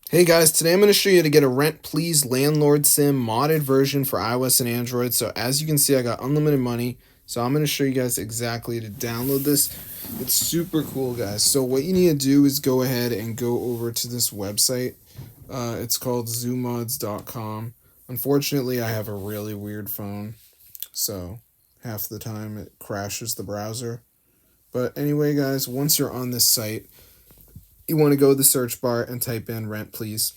Hey guys, today I'm going to show you how to get a Rent Please Landlord Sim modded version for iOS and Android. So as you can see, I got unlimited money. So I'm going to show you guys exactly to download this. It's super cool, guys. So what you need to do is go ahead and go over to this website. It's called zoomods.com. Unfortunately, I have a really weird phone, so half the time it crashes the browser. But anyway, guys, once you're on this site, you want to go to the search bar and type in Rent Please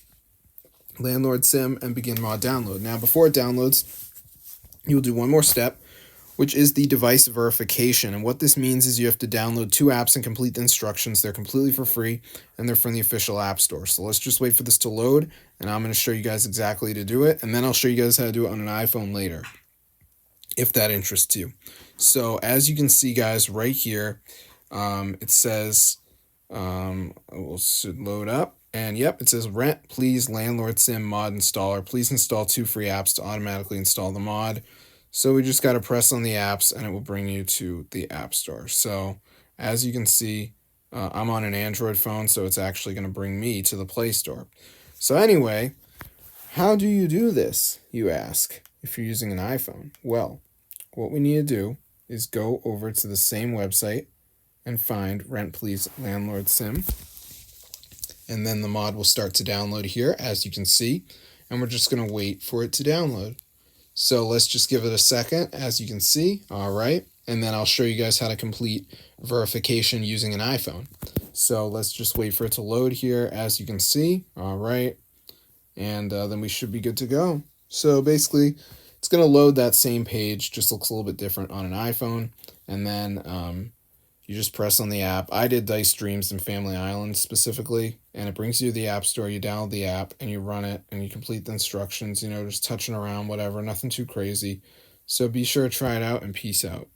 Landlord Sim and begin mod download. Now, before it downloads, you'll do one more step, which is the device verification. And what this means is you have to download two apps and complete the instructions. They're completely for free and they're from the official app store. So let's just wait for this to load, and I'm going to show you guys exactly to do it. And then I'll show you guys how to do it on an iPhone later, if that interests you. So as you can see, guys, right here, it says, should load up. And yep, it says Rent Please Landlord Sim Mod Installer. Please install 2 free apps to automatically install the mod. So we just got to press on the apps and it will bring you to the App Store. So as you can see, I'm on an Android phone, so it's actually going to bring me to the Play Store. So anyway, how do you do this, you ask, if you're using an iPhone? Well, what we need to do is go over to the same website and find Rent Please Landlord Sim. And then the mod will start to download here, as you can see. And we're just going to wait for it to download. So let's just give it a second, as you can see. All right. And then I'll show you guys how to complete verification using an iPhone. So let's just wait for it to load here, as you can see. All right. And then we should be good to go. So basically, it's going to load that same page, just looks a little bit different on an iPhone. And then you just press on the app. I did Dice Dreams and Family Island specifically, and it brings you to the App Store. You download the app, and you run it, and you complete the instructions, just touching around, whatever, nothing too crazy. So be sure to try it out, and peace out.